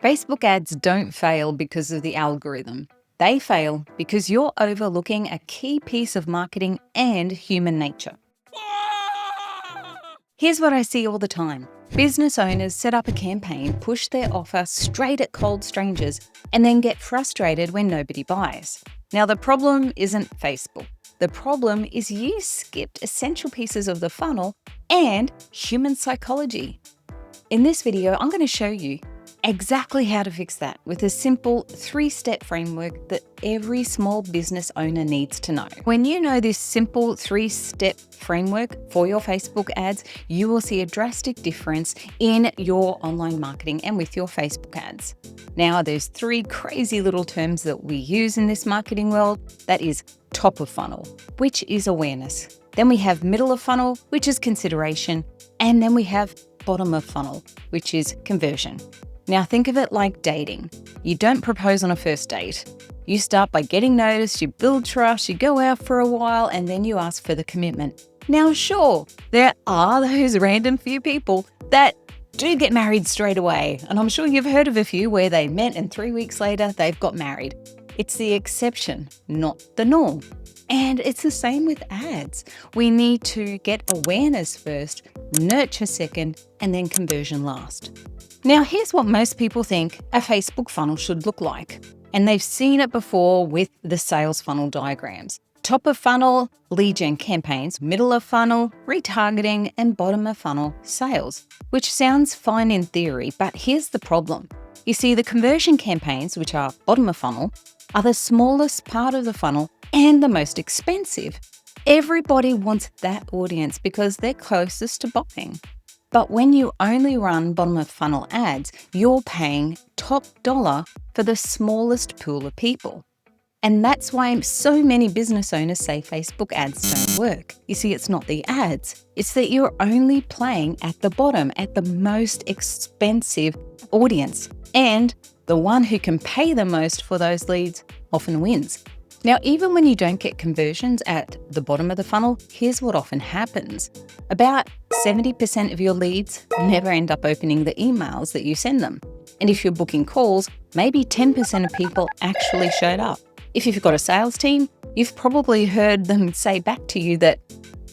Facebook ads don't fail because of the algorithm. They fail because you're overlooking a key piece of marketing and human nature. Here's what I see all the time. Business owners set up a campaign, push their offer straight at cold strangers, and then get frustrated when nobody buys. Now, the problem isn't Facebook. The problem is you skipped essential pieces of the funnel and human psychology. In this video, I'm going to show you exactly how to fix that with a simple 3-step framework that every small business owner needs to know. When you know this simple 3-step framework for your Facebook ads, you will see a drastic difference in your online marketing and with your Facebook ads. Now, there's 3 crazy little terms that we use in this marketing world. That is top of funnel, which is awareness. Then we have middle of funnel, which is consideration. And then we have bottom of funnel, which is conversion. Now think of it like dating. You don't propose on a first date. You start by getting noticed, you build trust, you go out for a while, and then you ask for the commitment. Now sure, there are those random few people that do get married straight away. And I'm sure you've heard of a few where they met and 3 weeks later they've got married. It's the exception, not the norm. And it's the same with ads. We need to get awareness first, nurture second, and then conversion last. Now, here's what most people think a Facebook funnel should look like. And they've seen it before with the sales funnel diagrams. Top of funnel, lead gen campaigns, middle of funnel, retargeting, and bottom of funnel, sales, which sounds fine in theory, but here's the problem. You see, the conversion campaigns, which are bottom of funnel, are the smallest part of the funnel and the most expensive. Everybody wants that audience because they're closest to buying. But when you only run bottom of funnel ads, you're paying top dollar for the smallest pool of people. And that's why so many business owners say Facebook ads don't work. You see, it's not the ads. It's that you're only playing at the bottom, at the most expensive audience. And the one who can pay the most for those leads often wins. Now, even when you don't get conversions at the bottom of the funnel, here's what often happens. About 70% of your leads never end up opening the emails that you send them. And if you're booking calls, maybe 10% of people actually showed up. If you've got a sales team, you've probably heard them say back to you that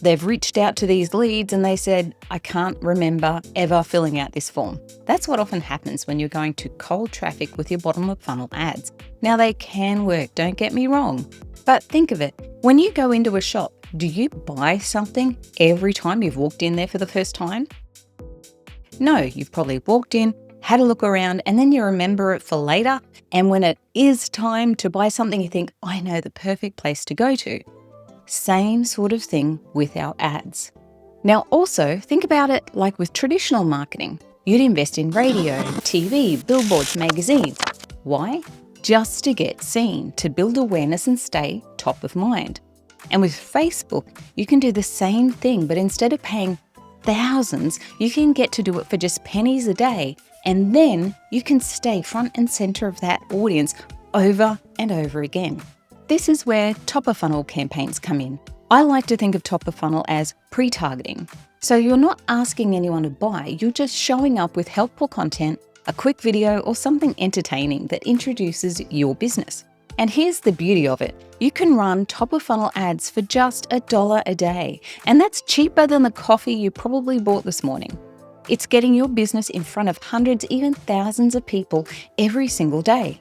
they've reached out to these leads and they said, I can't remember ever filling out this form. That's what often happens when you're going to cold traffic with your bottom of funnel ads. Now, they can work, don't get me wrong. But think of it, when you go into a shop, do you buy something every time you've walked in there for the first time? No, you've probably walked in, had a look around, and then you remember it for later. And when it is time to buy something, you think, I know the perfect place to go to. Same sort of thing with our ads. Now also, think about it like with traditional marketing. You'd invest in radio, TV, billboards, magazines. Why? Just to get seen, to build awareness and stay top of mind. And with Facebook, you can do the same thing, but instead of paying thousands, you can get to do it for just pennies a day. And then you can stay front and center of that audience over and over again. This is where top of funnel campaigns come in. I like to think of top of funnel as pre-targeting. So you're not asking anyone to buy, you're just showing up with helpful content, a quick video or something entertaining that introduces your business. And here's the beauty of it. You can run top of funnel ads for just $1 a day. And that's cheaper than the coffee you probably bought this morning. It's getting your business in front of hundreds, even thousands of people every single day.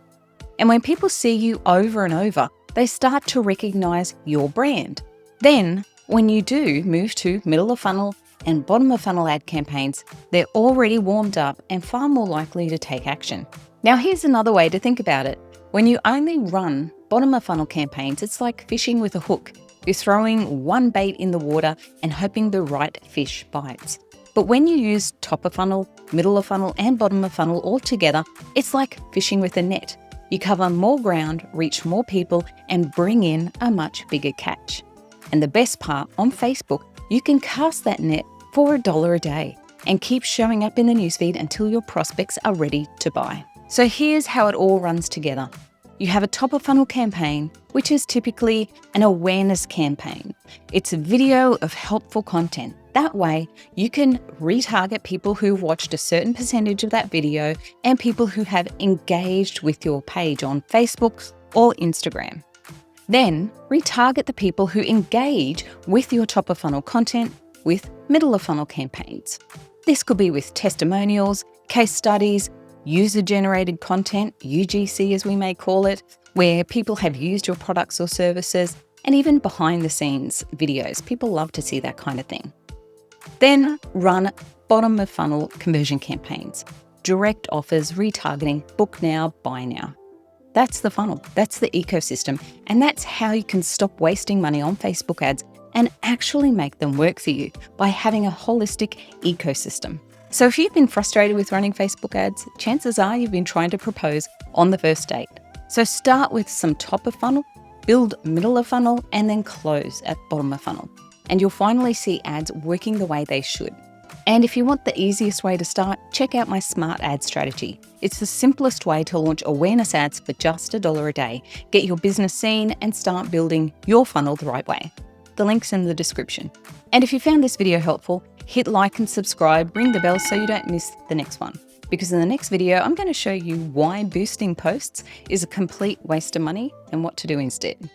And when people see you over and over, they start to recognize your brand. Then, when you do move to middle of funnel and bottom of funnel ad campaigns, they're already warmed up and far more likely to take action. Now, here's another way to think about it. When you only run bottom of funnel campaigns, it's like fishing with a hook. You're throwing one bait in the water and hoping the right fish bites. But when you use top of funnel, middle of funnel, and bottom of funnel all together, it's like fishing with a net. You cover more ground, reach more people, and bring in a much bigger catch. And the best part, on Facebook, you can cast that net for $1 a day and keep showing up in the newsfeed until your prospects are ready to buy. So here's how it all runs together. You have a top of funnel campaign, which is typically an awareness campaign. It's a video of helpful content That way, you can retarget people who watched a certain percentage of that video and people who have engaged with your page on Facebook or Instagram. Then retarget the people who engage with your top of funnel content with middle of funnel campaigns. This could be with testimonials, case studies, user-generated content, UGC as we may call it, where people have used your products or services, and even behind-the-scenes videos. People love to see that kind of thing. Then run bottom of funnel conversion campaigns, direct offers, retargeting, book now, buy now. That's the funnel, that's the ecosystem, and that's how you can stop wasting money on Facebook ads and actually make them work for you by having a holistic ecosystem. So if you've been frustrated with running Facebook ads, chances are you've been trying to propose on the first date. So start with some top of funnel, build middle of funnel, and then close at bottom of funnel. And you'll finally see ads working the way they should. And if you want the easiest way to start, check out my Smart Ad Strategy. It's the simplest way to launch awareness ads for just $1 a day, get your business seen, and start building your funnel the right way. The link's in the description. And if you found this video helpful, hit like and subscribe, ring the bell so you don't miss the next one. Because in the next video, I'm going to show you why boosting posts is a complete waste of money and what to do instead.